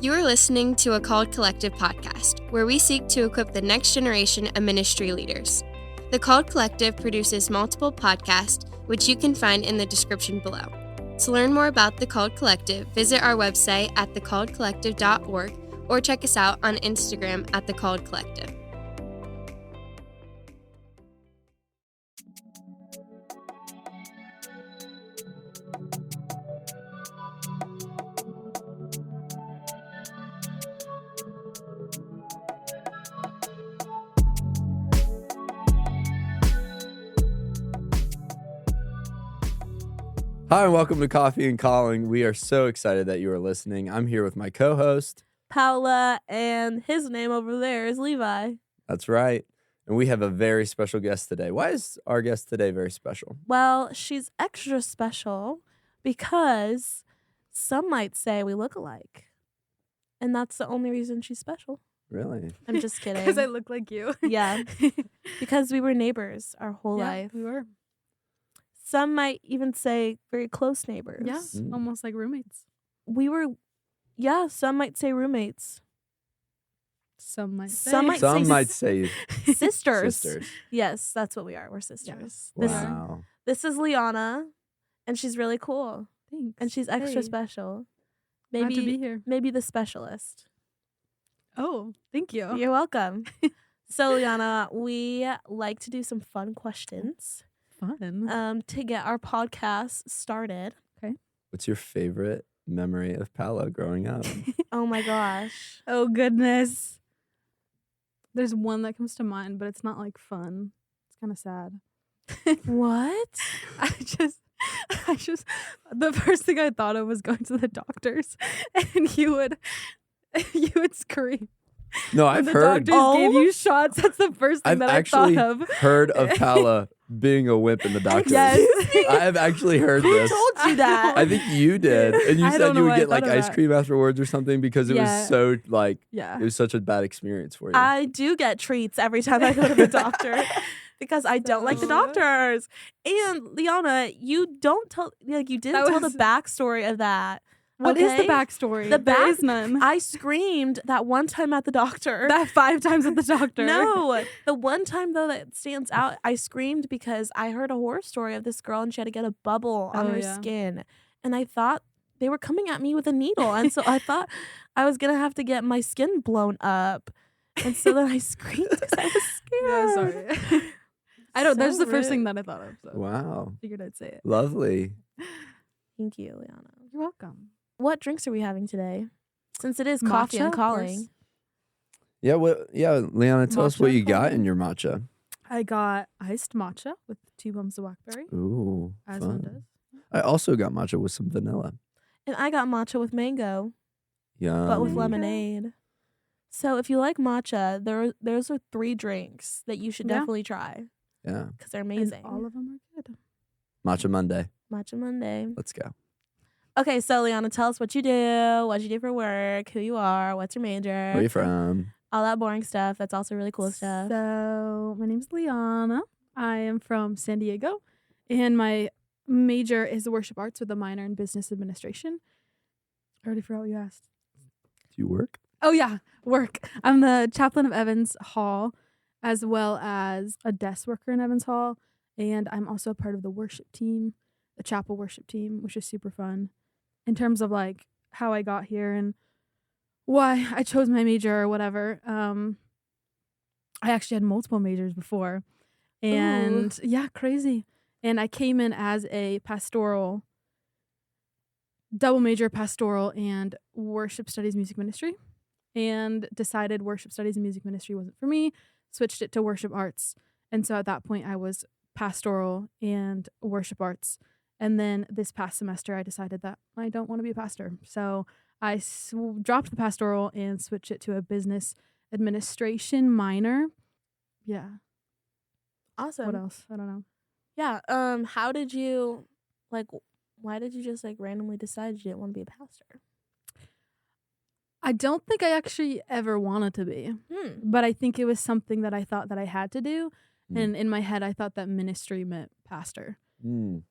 You are listening to a Called Collective podcast, where we seek to equip the next generation of ministry leaders. The Called Collective produces multiple podcasts, which you can find in the description below. To learn more about the Called Collective, visit our website at thecalledcollective.org or check us out on Instagram at The Called Collective. Hi, and welcome to Coffee and Calling. We are so excited that you are listening. I'm here with my co-host, Paula, and his name over there is Levi. That's right. And we have a very special guest today. Why is our guest today very special? Well, she's extra special because some might say we look alike. And that's the only reason she's special. Really? I'm just kidding. Because I look like you. Yeah. Because we were neighbors our whole life. We were. Some might even say very close neighbors. Yeah, almost like roommates. We were, some might say roommates. Some might say. Some might say sisters. sisters. Yes, that's what we are. We're sisters. Wow. This is Liana, and she's really cool. Thanks. And she's extra Hey. special. Glad to be here. Maybe the specialist. Oh, thank you. You're welcome. So, Liana, we like to do some fun questions Fun. to get our podcast started. What's your favorite memory of Paula growing up? Oh my gosh. Oh, goodness. There's one that comes to mind, but it's not like fun. It's kind of sad. What? I just, the first thing I thought of was going to the doctors, and you would scream. No, When I've the heard. doctors gave you shots. That's the first thing I've that I actually thought of. heard of Paula being a wimp in the doctor. Yes. I have actually heard Who this. told you that? I think you did. And you I said don't know you would why I get like thought of ice that. cream afterwards or something because it was Yeah. so like, Yeah. it was such a bad experience for you. I do get treats every time I go to the doctor because I don't like the doctors. And Liana, you don't tell, like, you didn't That tell the was- backstory of that. What is Okay? the backstory? The There back- is none. I screamed that one time at the doctor. That 5 times at the doctor. No, the one time though that stands out, I screamed because I heard a horror story of this girl and she had to get a bubble on Oh, her yeah. skin. And I thought they were coming at me with a needle. And so I thought I was going to have to get my skin blown up. And so then I screamed because I was scared. Yeah, sorry. I don't. That's So the first thing rude. that I thought of. So Wow. figured I'd say it. Lovely. Thank you, Liana. You're welcome. What drinks are we having today? Since it is coffee Matcha, and of calling. course. Yeah, Liana, tell us what Matcha, you got Paula? in your matcha. I got iced matcha with 2 bumps of blackberry, Ooh, as fun. one does. I also got matcha with some vanilla. And I got matcha with mango, Yeah. but with Mango. lemonade. So if you like matcha, those are 3 drinks that you should Yeah. definitely try Yeah. because they're And amazing. all of them are good. Matcha Monday. Matcha Monday. Let's go. Okay, so Liana, tell us what you do for work, who you are, what's your major, Where are you from? all that boring stuff. That's also really cool stuff. So my name's Liana. I am from San Diego, and my major is worship arts with a minor in business administration. I already forgot what you asked. Do you work? Oh yeah, work. I'm the chaplain of Evans Hall, as well as a desk worker in Evans Hall, and I'm also a part of the worship team, the chapel worship team, which is super fun. In terms of like how I got here and why I chose my major or whatever, I actually had multiple majors before, and yeah, crazy. And I came in as a pastoral, double major pastoral and worship studies music ministry, and decided worship studies and music ministry wasn't for me, switched it to worship arts. And so at that point I was pastoral and worship arts. And then this past semester I decided that I don't want to be a pastor. So I dropped the pastoral and switched it to a business administration minor. Yeah. Awesome. What else? I don't know. Yeah. How did you why did you just randomly decide you didn't want to be a pastor? I don't think I actually ever wanted to be, but I think it was something that I thought that I had to do. And in my head, I thought that ministry meant pastor. Mm.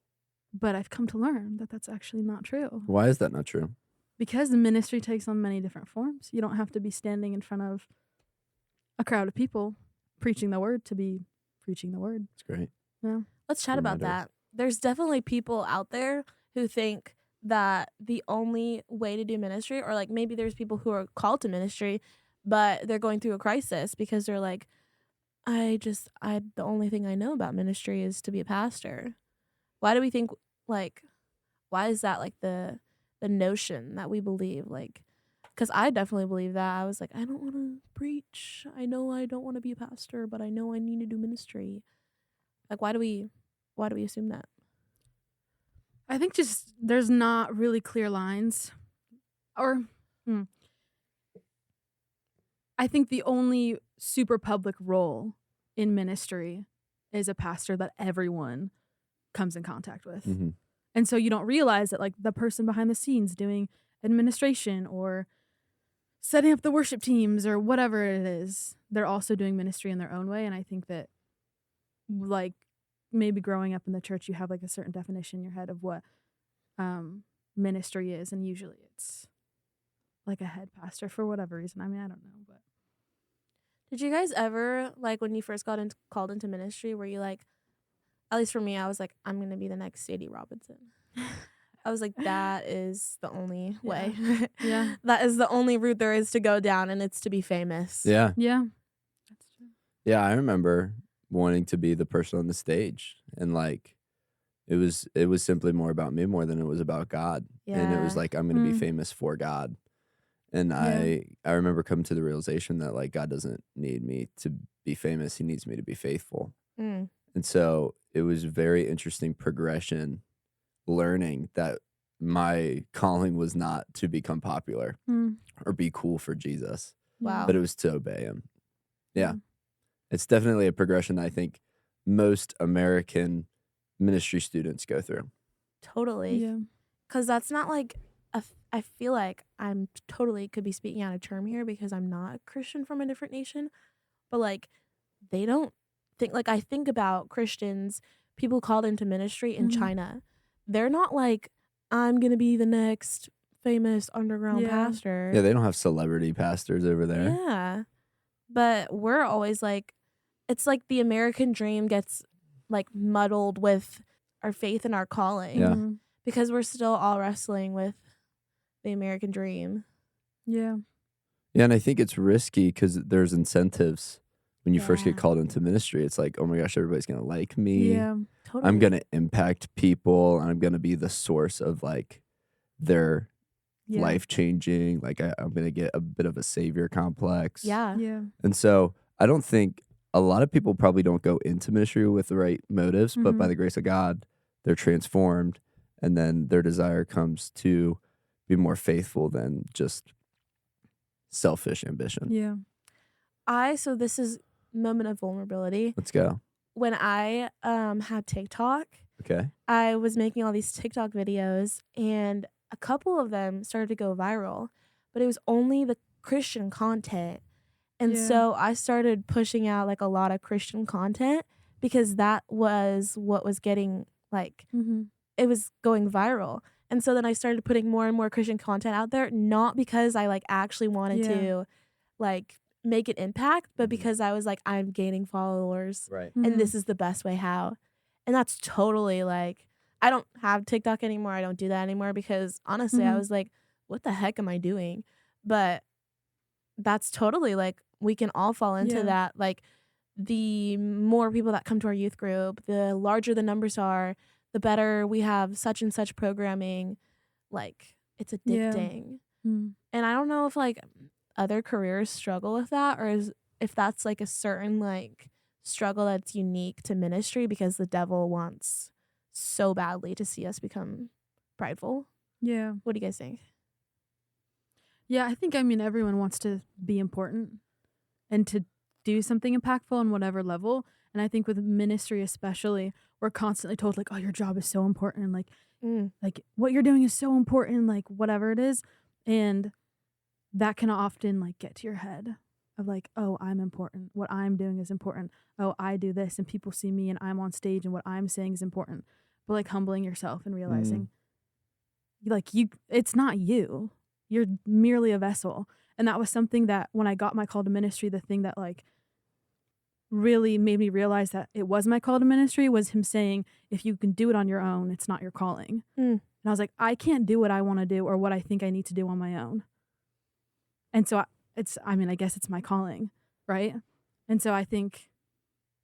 But I've come to learn that that's actually not true. Why is that not true? Because the ministry takes on many different forms. You don't have to be standing in front of a crowd of people preaching the word to be preaching the word. It's great. Yeah. Let's chat about Reminders. that. There's definitely people out there who think that the only way to do ministry, or like maybe there's people who are called to ministry, but they're going through a crisis because they're like, the only thing I know about ministry is to be a pastor. Why do we think like, why is that like the notion that we believe? Like, because I definitely believe that. I was like, I don't want to preach. I know I don't want to be a pastor, but I know I need to do ministry. Like, why do we assume that? I think just there's not really clear lines. Or I think the only super public role in ministry is a pastor that everyone comes in contact with. Mm-hmm. And so you don't realize that like the person behind the scenes doing administration or setting up the worship teams or whatever it is, they're also doing ministry in their own way. And I think that like maybe growing up in the church, you have like a certain definition in your head of what ministry is. And usually it's like a head pastor for whatever reason. I mean, I don't know, but. Did you guys ever, like, when you first called into ministry, were you like, at least for me, I was like, I'm going to be the next Sadie Robinson. I was like, that is the only way. Yeah. That is the only route there is to go down, and it's to be famous. Yeah. Yeah. That's true. Yeah, I remember wanting to be the person on the stage, and like it was simply more about me more than it was about God. And it was Yeah. like, I'm going to be Mm. famous for God. And Yeah. I remember coming to the realization that like God doesn't need me to be famous. He needs me to be faithful. Mm. And so it was very interesting progression, learning that my calling was not to become popular Mm. or be cool for Jesus, Wow. but it was to obey him. Yeah. Yeah. It's definitely a progression I think most American ministry students go through. Totally. Yeah. Because that's not like, I feel like I'm totally could be speaking out of term here because I'm not a Christian from a different nation. But like, they don't think, like, I think about Christians, people called into ministry in Mhm. China. They're not like, I'm going to be the next famous underground Yeah. pastor. Yeah, they don't have celebrity pastors over there. Yeah. But we're always like, it's like the American dream gets like muddled with our faith and our calling. Yeah. Mhm. Because we're still all wrestling with the American dream. Yeah. Yeah, and I think it's risky because there's incentives when you first get Yeah. called into ministry. It's like, oh my gosh, everybody's going to like me. Yeah. Totally. I'm going to impact people, and I'm going to be the source of like their Yeah. life changing. Like I'm going to get a bit of a savior complex. Yeah. Yeah. And so I don't think a lot of people probably don't go into ministry with the right motives, but by Mhm. the grace of God, they're transformed, and then their desire comes to be more faithful than just selfish ambition. Yeah. So this is moment of vulnerability. Let's go. When I had TikTok, Okay. I was making all these TikTok videos, and a couple of them started to go viral, but it was only the Christian content. And Yeah. so I started pushing out like a lot of Christian content because that was what was getting like, Mhm. it was going viral. And so then I started putting more and more Christian content out there, not because I like actually wanted Yeah. to like make an impact, but Mhm. because I was like, I'm gaining followers Right. and Mhm. this is the best way how. And that's totally like, I don't have TikTok anymore. I don't do that anymore because honestly, I Mhm. was like, what the heck am I doing? But that's totally like, we can all fall into Yeah. that. Like, the more people that come to our youth group, the larger the numbers are, the better we have such and such programming. Like, it's Yeah. addicting. Mm. And I don't know if like other careers struggle with that, or if that's like a certain like struggle that's unique to ministry because the devil wants so badly to see us become prideful. Yeah. What do you guys think? Yeah, I think everyone wants to be important and to do something impactful on whatever level. And I think with ministry especially, we're constantly told like, oh, your job is so important, like what you're doing is so important, like whatever it is. And that can often like get to your head of like, oh, I'm important. What I'm doing is important. Oh, I do this and people see me and I'm on stage and what I'm saying is important. But like humbling yourself and realizing like it's not you. you're merely a vessel. And that was something that when I got my call to ministry, the thing that like really made me realize that it was my call to ministry was him saying, if you can do it on your own, it's not your calling. And I was like, I can't do what I want to do or what I think I need to do on my own. And so I guess it's my calling, right? And so I think,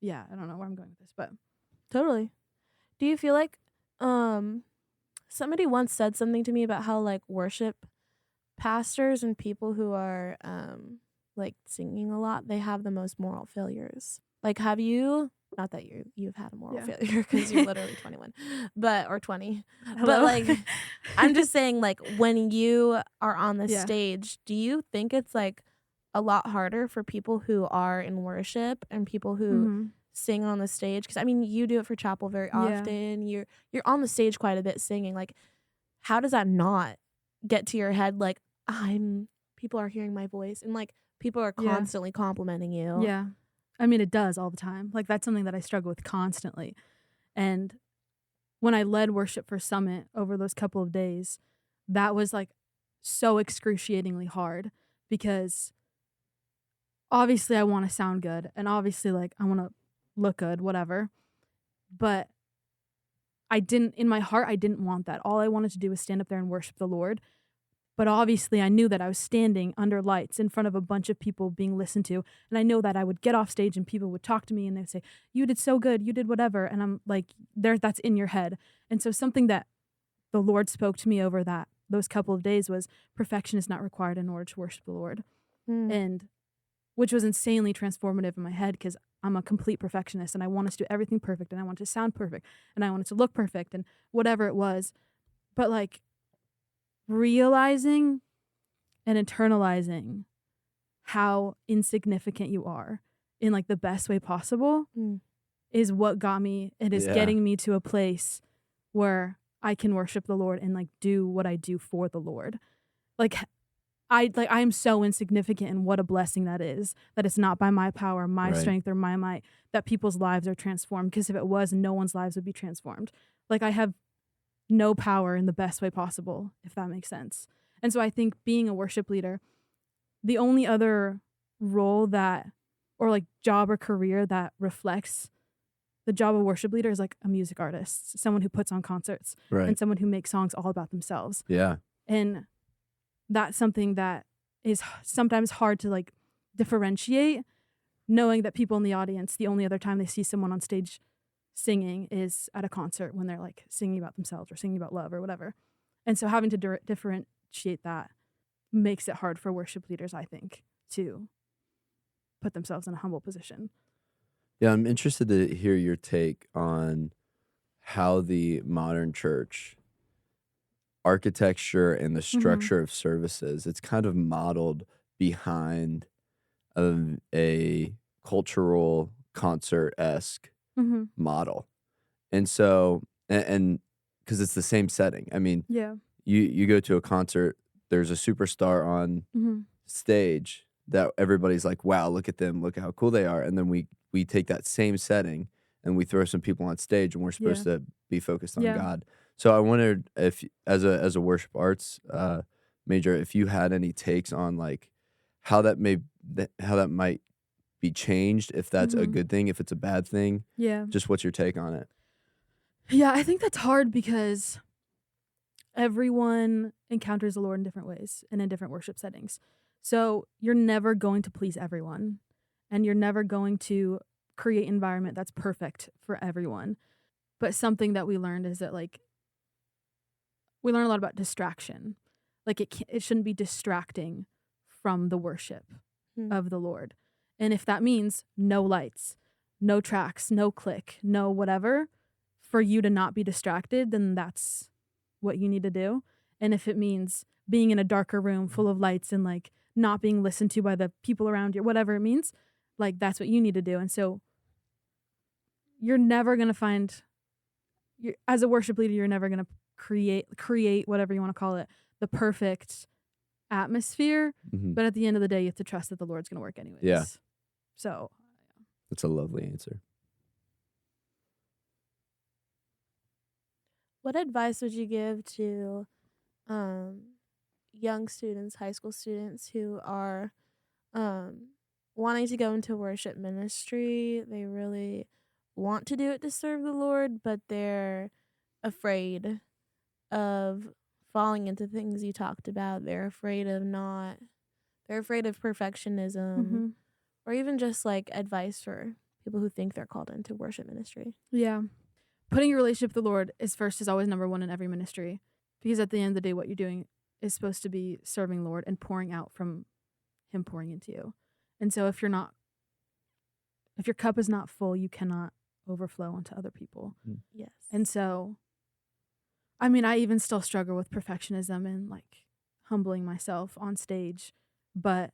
I don't know where I'm going with this, but Totally. Do you feel like somebody once said something to me about how like worship pastors and people who are like singing a lot, they have the most moral failures. Like, have you, not that you've had a moral failure because you're literally 21 or 20. Hello? But like I'm just saying, like, when you are on the stage, do you think it's like a lot harder for people who are in worship and people who sing on the stage? Because I mean, you do it for chapel very often. You're on the stage quite a bit singing. Like, how does that not get to your head? Like, people are hearing my voice and like people are constantly complimenting you. Yeah. I mean, it does all the time. Like, that's something that I struggle with constantly. And when I led worship for Summit over those couple of days, that was like so excruciatingly hard because obviously I want to sound good and obviously like I want to look good, whatever. But in my heart, I didn't want that. All I wanted to do was stand up there and worship the Lord. But obviously I knew that I was standing under lights in front of a bunch of people being listened to. And I know that I would get off stage and people would talk to me and they'd say, you did so good, you did whatever. And I'm like, that's in your head. And so something that the Lord spoke to me over those couple of days was perfection is not required in order to worship the Lord. And which was insanely transformative in my head because I'm a complete perfectionist and I want to do everything perfect and I want it to sound perfect and I want it to look perfect and whatever it was. But like, realizing and internalizing how insignificant you are in like the best way possible is what got me. It is getting me to a place where I can worship the Lord and like do what I do for the Lord. Like I am so insignificant, and what a blessing that is. That it's not by my power, my strength, or my might that people's lives are transformed. Because if it was, no one's lives would be transformed. Like I have no power in the best way possible, if that makes sense. And so I think being a worship leader, the only other role or like job or career that reflects the job of worship leader is like a music artist, someone who puts on concerts and someone who makes songs all about themselves. Yeah. And that's something that is sometimes hard to like differentiate, knowing that people in the audience, the only other time they see someone on stage singing is at a concert when they're like singing about themselves or singing about love or whatever. And so having to differentiate that makes it hard for worship leaders, I think, to put themselves in a humble position. Yeah, I'm interested to hear your take on how the modern church architecture and the structure of services, it's kind of modeled behind a cultural concert-esque model. And so, and because it's the same setting. I mean, you go to a concert, there's a superstar on stage that everybody's like, wow, look at them, look at how cool they are. And then we take that same setting and we throw some people on stage and we're supposed to be focused on God. So I wondered if, as a worship arts major, if you had any takes on like how that might be changed, if that's a good thing, if it's a bad thing. Yeah. Just what's your take on it? Yeah, I think that's hard because everyone encounters the Lord in different ways and in different worship settings. So you're never going to please everyone, and you're never going to create an environment that's perfect for everyone. But something that we learned is that like we learn a lot about distraction. Like it shouldn't be distracting from the worship of the Lord. And if that means no lights, no tracks, no click, no whatever, for you to not be distracted, then that's what you need to do. And if it means being in a darker room full of lights and like not being listened to by the people around you, whatever it means, like that's what you need to do. And so you're never going to find, as a worship leader, you're never going to create whatever you want to call it, the perfect atmosphere. But at the end of the day, you have to trust that the Lord's going to work anyways. Yeah. So that's a lovely answer. What advice would you give to young students, high school students who are wanting to go into worship ministry. They really want to do it to serve the Lord, but they're afraid of falling into things you talked about. They're afraid of perfectionism, or even just like advice for people who think they're called into worship ministry. Yeah. Putting your relationship with the Lord is always number one in every ministry, because at the end of the day, what you're doing is supposed to be serving Lord and pouring out from Him pouring into you. And so if your cup is not full, you cannot overflow onto other people. Yes. And so, I mean, I even still struggle with perfectionism and like humbling myself on stage, but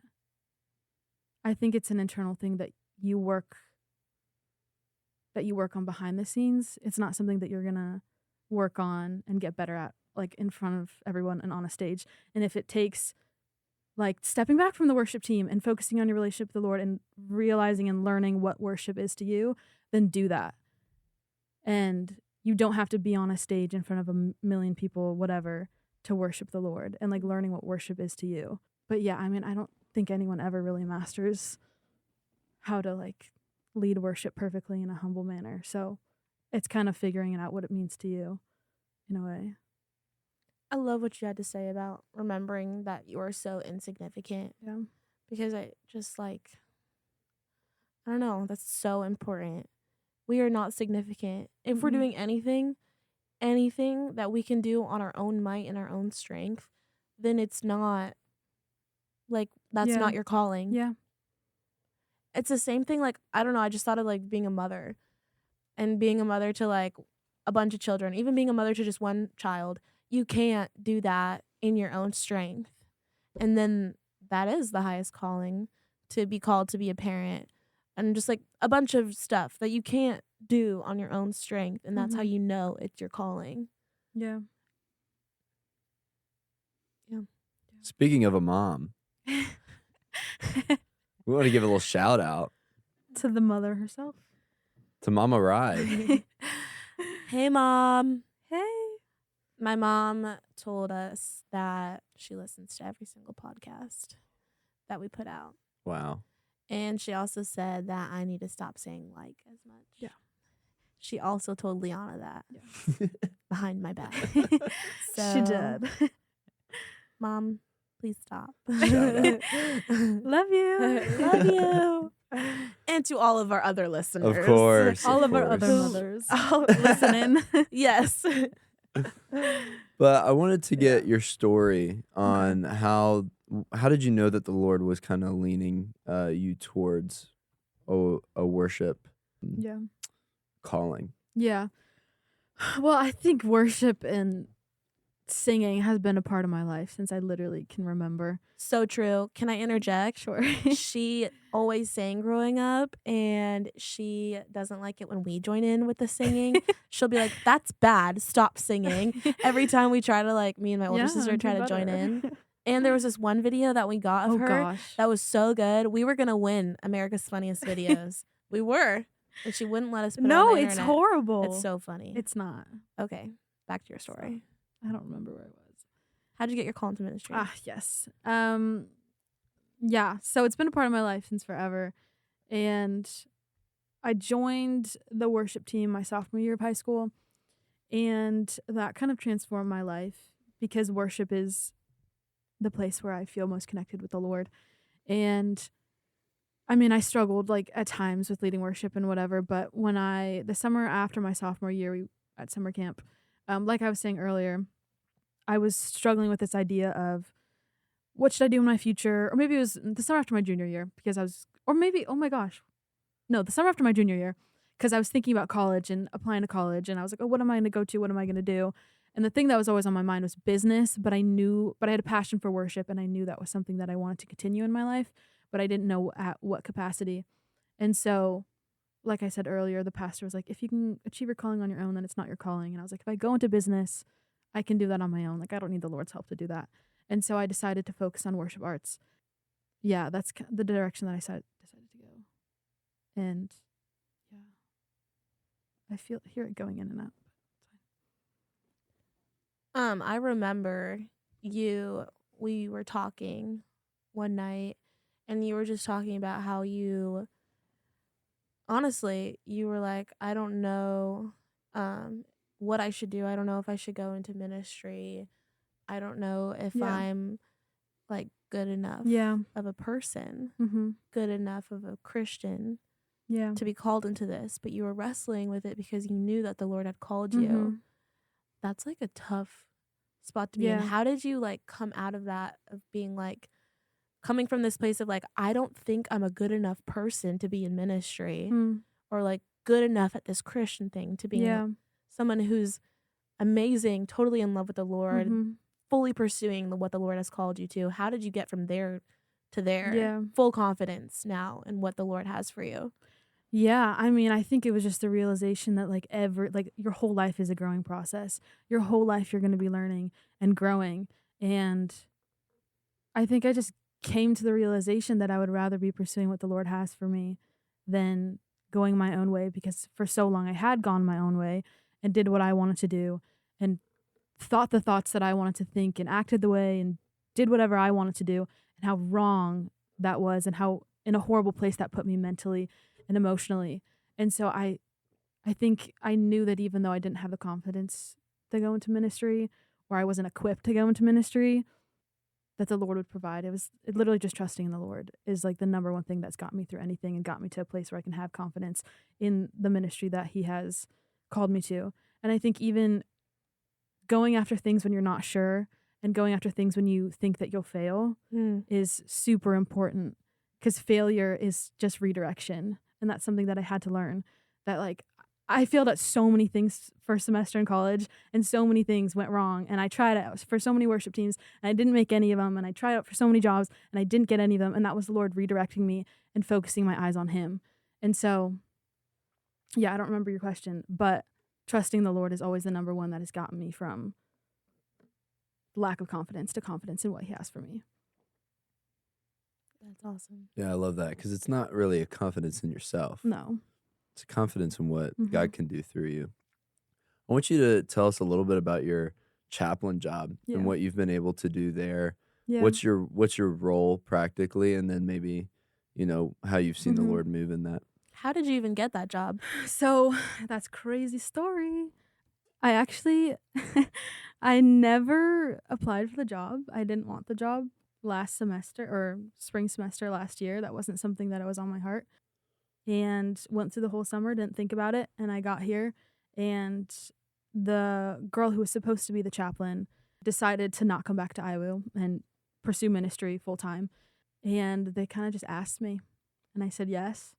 I think it's an internal thing that you work on behind the scenes. It's not something that you're going to work on and get better at like in front of everyone and on a stage. And if it takes like stepping back from the worship team and focusing on your relationship with the Lord and realizing and learning what worship is to you, then do that. And you don't have to be on a stage in front of a million people, whatever, to worship the Lord and like learning what worship is to you. But yeah, I mean, I don't think anyone ever really masters how to like lead worship perfectly in a humble manner. So it's kind of figuring out what it means to you in a way. I love what you had to say about remembering that you are so insignificant. Yeah. Because I just like, I don't know, that's so important. We are not significant. If we're doing anything that we can do on our own might and our own strength, then it's not like, that's not your calling. Yeah. It's the same thing. Like, I don't know, I just thought of like being a mother and being a mother to like a bunch of children, even being a mother to just one child. You can't do that in your own strength. And then that is the highest calling, to be called to be a parent, and just like a bunch of stuff that you can't do on your own strength. And that's how you know it's your calling. Yeah. Yeah. Speaking of a mom, we want to give a little shout out To the mother herself. to Mama Rye. Hey, Mom. Hey. My mom told us that she listens to every single podcast that we put out. Wow. And she also said that I need to stop saying like as much. Yeah. She also told Liana that behind my back. She did. Mom, please stop. Shout out. Love you. Love you. And to all of our other listeners. Of course. All of our course. other mothers listening. Yes. But I wanted to get your story on how did you know that the Lord was kind of leaning you towards a worship calling? Yeah. Well, I think worship and singing has been a part of my life since I literally can remember. So true. Can I interject? Sure. She always sang growing up, and she doesn't like it when we join in with the singing. She'll be like, "That's bad. Stop singing." Every time we try to, like, me and my older sister try to join in. And there was this one video that we got of her that was so good. We were going to win America's Funniest Videos. We were. And she wouldn't let us put it on the it's internet. horrible. It's so funny. It's not. Okay. Back to your story. I don't remember where I was. How'd you get your call into ministry? Yes. Yeah. So it's been a part of my life since forever. And I joined the worship team my sophomore year of high school. And that kind of transformed my life, because worship is the place where I feel most connected with the Lord. And I mean, I struggled like at times with leading worship and whatever, but when the summer after my sophomore year, at summer camp, like I was saying earlier, I was struggling with this idea of what should I do in my future? Or maybe it was the summer after my junior year, because the summer after my junior year, because I was thinking about college and applying to college, and I was like, oh, what am I going to go to? What am I going to do? And the thing that was always on my mind was business, but I had a passion for worship, and I knew that was something that I wanted to continue in my life, but I didn't know at what capacity. And so, like I said earlier, the pastor was like, if you can achieve your calling on your own, then it's not your calling. And I was like, if I go into business, I can do that on my own. Like, I don't need the Lord's help to do that. And so I decided to focus on worship arts. Yeah, that's the direction that I decided to go. And yeah, I hear it going in and out. I remember you we were talking one night, and you were just talking about how you honestly, you were like, I don't know um what I should do. I don't know if I should go into ministry. I don't know if Yeah. I'm like good enough Yeah. of a person, Mm-hmm. good enough of a Christian Yeah. to be called into this, but you were wrestling with it because you knew that the Lord had called you. Mm-hmm. That's like a tough spot to be in. Yeah. How did you like come out of that, of being like coming from this place of like, I don't think I'm a good enough person to be in ministry, Mm. or like good enough at this Christian thing, to being Yeah. someone who's amazing, totally in love with the Lord, Mm-hmm. fully pursuing what the Lord has called you to? How did you get from there to there? Yeah. Full confidence now in what the Lord has for you. Yeah, I mean, I think it was just the realization that like your whole life is a growing process. Your whole life you're going to be learning and growing. And I think I just came to the realization that I would rather be pursuing what the Lord has for me than going my own way, because for so long I had gone my own way and did what I wanted to do and thought the thoughts that I wanted to think and acted the way and did whatever I wanted to do, and how wrong that was and how in a horrible place that put me mentally and emotionally. And so I think I knew that even though I didn't have the confidence to go into ministry, or I wasn't equipped to go into ministry, that the Lord would provide. It literally just trusting in the Lord is like the number one thing that's got me through anything and got me to a place where I can have confidence in the ministry that He has called me to. And I think even going after things when you're not sure and going after things when you think that you'll fail is super important, because failure is just redirection. And that's something that I had to learn, that like I failed at so many things first semester in college, and so many things went wrong. And I tried out for so many worship teams and I didn't make any of them. And I tried out for so many jobs and I didn't get any of them. And that was the Lord redirecting me and focusing my eyes on Him. And so, yeah, I don't remember your question, but trusting the Lord is always the number one that has gotten me from lack of confidence to confidence in what He has for me. That's awesome. Yeah, I love that, because it's not really a confidence in yourself. No. It's a confidence in what Mhm. God can do through you. I want you to tell us a little bit about your chaplain job Yeah. and what you've been able to do there. Yeah. What's your role practically, and then maybe, how you've seen the Mhm. Lord move in that. How did you even get that job? So that's crazy story. I actually, I never applied for the job. I didn't want the job last semester or spring semester last year. That wasn't something that was on my heart. And went through the whole summer, didn't think about it. And I got here, and the girl who was supposed to be the chaplain decided to not come back to IWU and pursue ministry full time. And they kind of just asked me, and I said yes,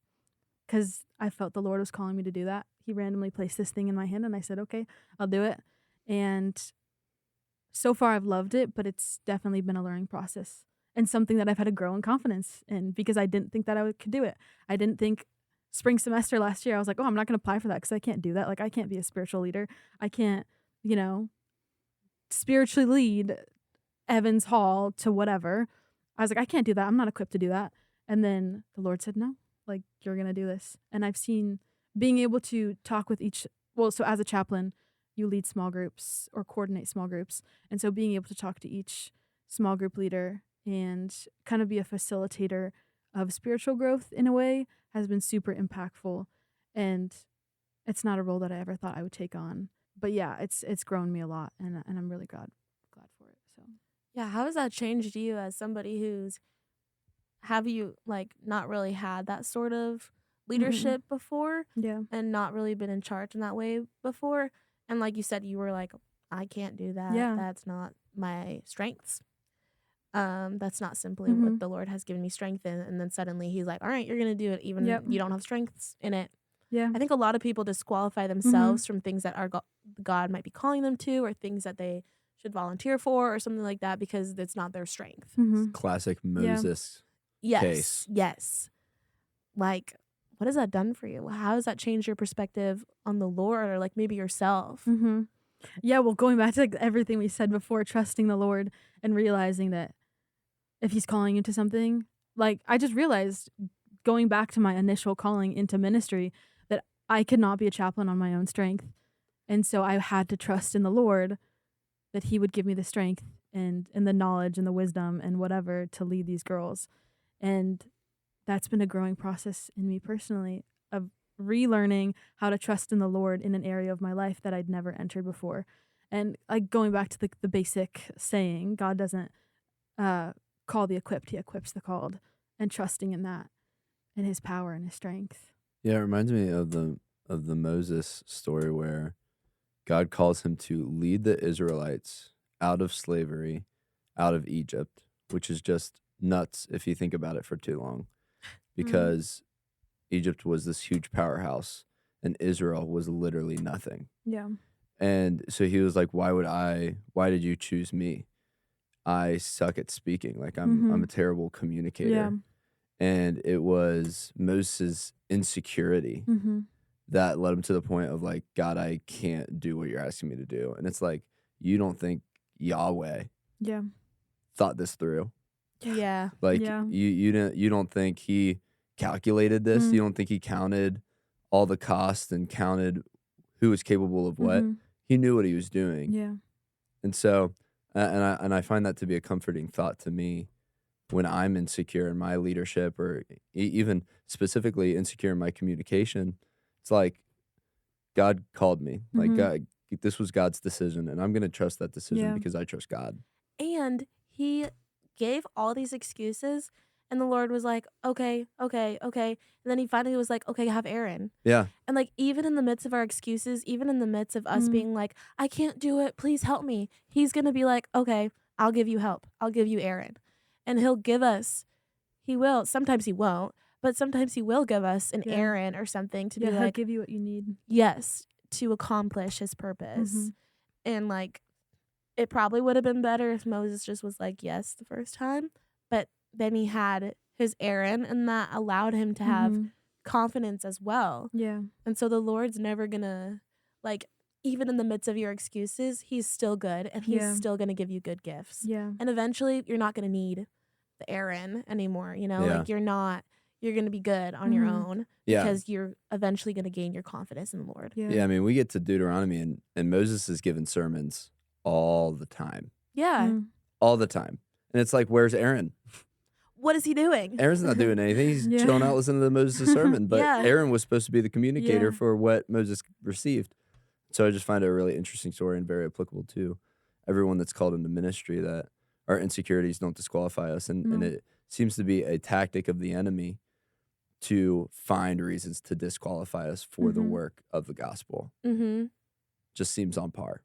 because I felt the Lord was calling me to do that. He randomly placed this thing in my hand, and I said, okay, I'll do it. And so far I've loved it, but it's definitely been a learning process and something that I've had to grow in confidence in, because I didn't think that I could do it. I didn't think spring semester last year, I was like, oh, I'm not going to apply for that because I can't do that. Like, I can't be a spiritual leader. I can't, spiritually lead Evans Hall to whatever. I was like, I can't do that. I'm not equipped to do that. And then the Lord said, no, like, you're going to do this. And I've seen being able to talk with so as a chaplain, you lead small groups or coordinate small groups. And so being able to talk to each small group leader and kind of be a facilitator of spiritual growth in a way has been super impactful. And it's not a role that I ever thought I would take on. But yeah, it's grown me a lot, and I'm really glad for it. So Yeah, how has that changed you as somebody have you like not really had that sort of leadership before, yeah. and not really been in charge in that way before? And like you said, you were like, I can't do that. Yeah. That's not my strengths. That's not simply Mhm. what the Lord has given me strength in. And then suddenly He's like, all right, you're gonna do it, even Yep. you don't have strengths in it. Yeah. I think a lot of people disqualify themselves from things that God might be calling them to, or things that they should volunteer for, or something like that, because it's not their strength. Mhm. Classic Yeah. Moses Yes. case. Yes. Like, what has that done for you? How has that changed your perspective on the Lord, or like maybe yourself? Mm-hmm. Yeah, well, going back to like everything we said before, trusting the Lord and realizing that if He's calling you to something, like I just realized going back to my initial calling into ministry that I could not be a chaplain on my own strength. And so I had to trust in the Lord that He would give me the strength and the knowledge and the wisdom and whatever to lead these girls. And that's been a growing process in me personally of relearning how to trust in the Lord in an area of my life that I'd never entered before. And like going back to the basic saying, God doesn't call the equipped, he equips the called, and trusting in that and his power and his strength. Yeah, it reminds me of the Moses story where God calls him to lead the Israelites out of slavery, out of Egypt, which is just nuts if you think about it for too long, because Egypt was this huge powerhouse and Israel was literally nothing. Yeah. And so he was like, why did you choose me? I suck at speaking. Like I'm a terrible communicator. Yeah. And it was Moses' insecurity that led him to the point of like, God, I can't do what you're asking me to do. And it's like, you don't think Yahweh thought this through. Yeah. Like Yeah. you don't think he calculated this. You don't think he counted all the costs and counted who was capable of what. He knew what he was doing. Yeah. And so and I find that to be a comforting thought to me when I'm insecure in my leadership or even specifically insecure in my communication. It's like God called me. Like God, this was God's decision, and I'm going to trust that decision because I trust God. And he gave all these excuses, and the Lord was like, okay. And then he finally was like, okay, have Aaron. Yeah. And like, even in the midst of our excuses, even in the midst of us being like, I can't do it, please help me, he's going to be like, okay, I'll give you help. I'll give you Aaron. And he'll give us, he will, sometimes he won't, but sometimes he will give us an Aaron or something to be he'll like, give you what you need. yes, to accomplish his purpose. And like, it probably would have been better if Moses just was like, yes, the first time. But then he had his Aaron, and that allowed him to have confidence as well. Yeah. And so the Lord's never gonna, like, even in the midst of your excuses, he's still good, and he's still gonna give you good gifts. Yeah. And eventually you're not gonna need the Aaron anymore, you know? Yeah. Like, you're gonna be good on your own because you're eventually gonna gain your confidence in the Lord. Yeah, I mean, we get to Deuteronomy and Moses is giving sermons all the time. Yeah. All the time. And it's like, where's Aaron? What is he doing? Aaron's not doing anything. He's chilling out listening to Moses' sermon. But Aaron was supposed to be the communicator for what Moses received. So I just find it a really interesting story and very applicable to everyone that's called into ministry, that our insecurities don't disqualify us. And it seems to be a tactic of the enemy to find reasons to disqualify us for the work of the gospel. Just seems on par.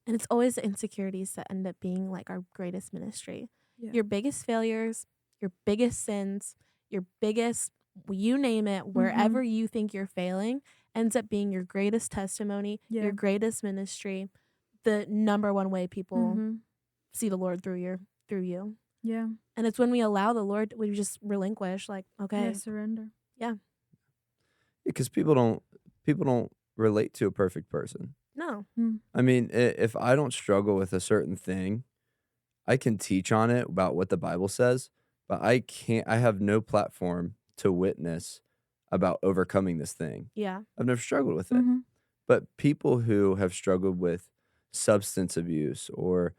And it's always the insecurities that end up being like our greatest ministry. Yeah. Your biggest failures, your biggest sins, your biggest, you name it, wherever you think you're failing, ends up being your greatest testimony, your greatest ministry, the number one way people see the Lord through you. Yeah. And it's when we allow the Lord, we just relinquish, like, okay. Surrender. Yeah. Because people don't relate to a perfect person. No. I mean, if I don't struggle with a certain thing, I can teach on it about what the Bible says, but I have no platform to witness about overcoming this thing. Yeah. I've never struggled with it. But people who have struggled with substance abuse or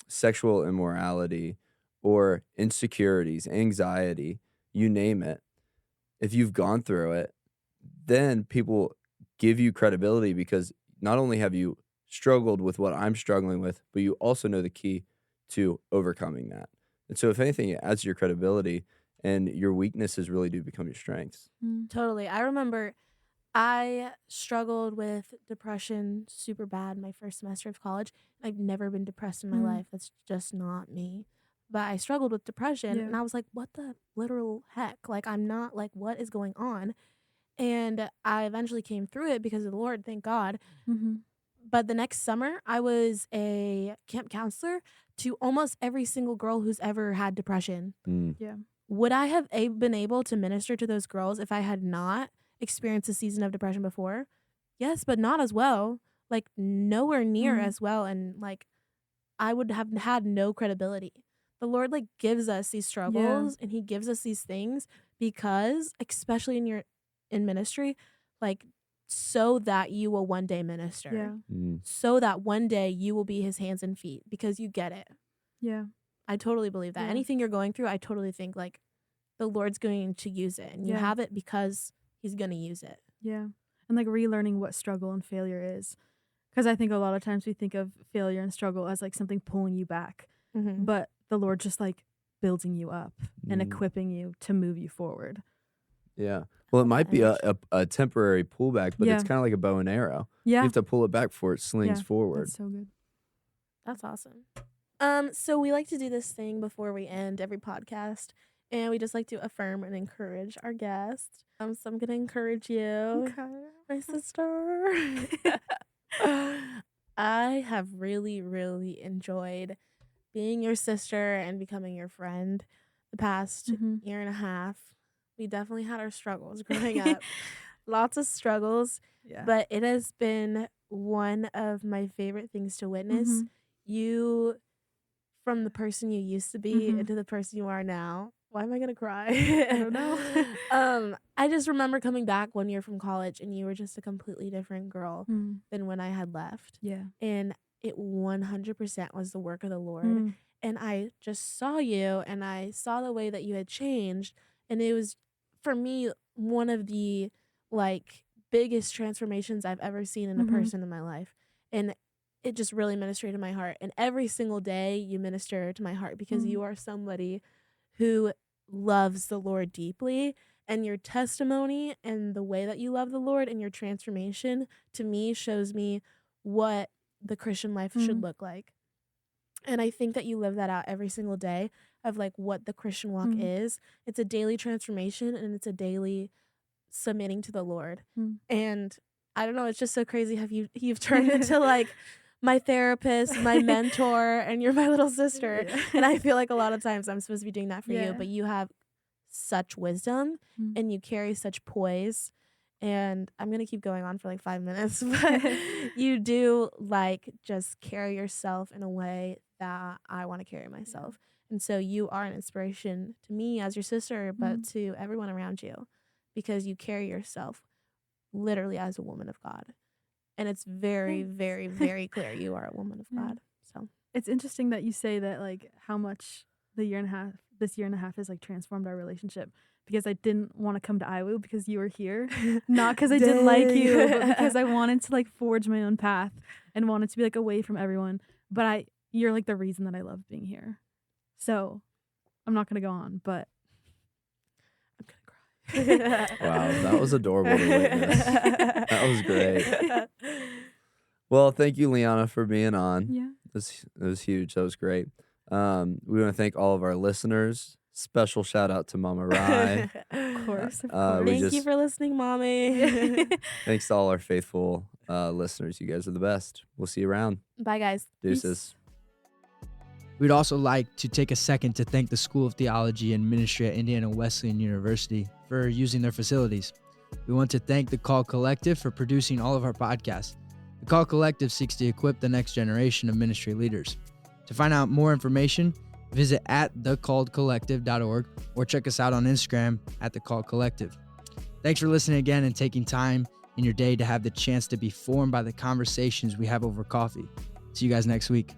sexual immorality or insecurities, anxiety, you name it, if you've gone through it, then people give you credibility because not only have you struggled with what I'm struggling with, but you also know the key to overcoming that. And so if anything, it adds to your credibility, and your weaknesses really do become your strengths. Totally. I remember I struggled with depression super bad my first semester of college. I've never been depressed in my life. That's just not me. But I struggled with depression, and I was like, what the literal heck? Like, I'm not, like, what is going on? And I eventually came through it because of the Lord, thank God. But the next summer, I was a camp counselor to almost every single girl who's ever had depression. Yeah. Would I have been able to minister to those girls if I had not experienced a season of depression before? Yes, but not as well. Like, nowhere near as well. And, like, I would have had no credibility. The Lord, like, gives us these struggles and he gives us these things because, especially in ministry, like, so that you will one day minister. Yeah. So that one day you will be his hands and feet, because you get it. Yeah. I totally believe that. Yeah. Anything you're going through, I totally think like the Lord's going to use it, and you Yeah. have it because he's going to use it. Yeah. And like relearning what struggle and failure is. Because I think a lot of times we think of failure and struggle as like something pulling you back. But the Lord just like building you up and equipping you to move you forward. Yeah. Well, it might be a temporary pullback, but it's kind of like a bow and arrow. Yeah. You have to pull it back before it slings forward. That's so good. That's awesome. So we like to do this thing before we end every podcast, and we just like to affirm and encourage our guests. So I'm gonna encourage you, my sister. I have really, really enjoyed being your sister and becoming your friend the past year and a half. We definitely had our struggles growing up. Lots of struggles. Yeah. But it has been one of my favorite things to witness. You, from the person you used to be into the person you are now. Why am I going to cry? I don't know. I just remember coming back one year from college, and you were just a completely different girl than when I had left. Yeah. And it 100% was the work of the Lord. And I just saw you, and I saw the way that you had changed. And it was, for me, one of the like biggest transformations I've ever seen in a person in my life. And it just really ministered to my heart. And every single day you minister to my heart, because you are somebody who loves the Lord deeply. And your testimony and the way that you love the Lord and your transformation, to me, shows me what the Christian life should look like. And I think that you live that out every single day of like what the Christian walk is. It's a daily transformation, and it's a daily submitting to the Lord. And I don't know, it's just so crazy how you've turned into like my therapist, my mentor, and you're my little sister. And I feel like a lot of times I'm supposed to be doing that for you, but you have such wisdom and you carry such poise. And I'm going to keep going on for like 5 minutes, but you do like just carry yourself in a way that I want to carry myself. And so you are an inspiration to me as your sister, but to everyone around you, because you carry yourself literally as a woman of God. And it's very, very, very clear you are a woman of God. So it's interesting that you say that, like, how much this year and a half has like transformed our relationship, because I didn't want to come to IWU because you were here, not because I didn't like you, but because I wanted to like forge my own path and wanted to be like away from everyone. But you're like the reason that I love being here. So I'm not going to go on, but I'm going to cry. Wow, that was adorable to witness. That was great. Well, thank you, Liana, for being on. Yeah. It was huge. That was great. We want to thank all of our listeners. Special shout out to Mama Rye. Of course. Thank you for listening, Mommy. Thanks to all our faithful listeners. You guys are the best. We'll see you around. Bye, guys. Deuces. We'd also like to take a second to thank the School of Theology and Ministry at Indiana Wesleyan University for using their facilities. We want to thank the Call Collective for producing all of our podcasts. The Call Collective seeks to equip the next generation of ministry leaders. To find out more information, visit @thecalledcollective.org or check us out on Instagram @thecalledcollective. Thanks for listening again and taking time in your day to have the chance to be formed by the conversations we have over coffee. See you guys next week.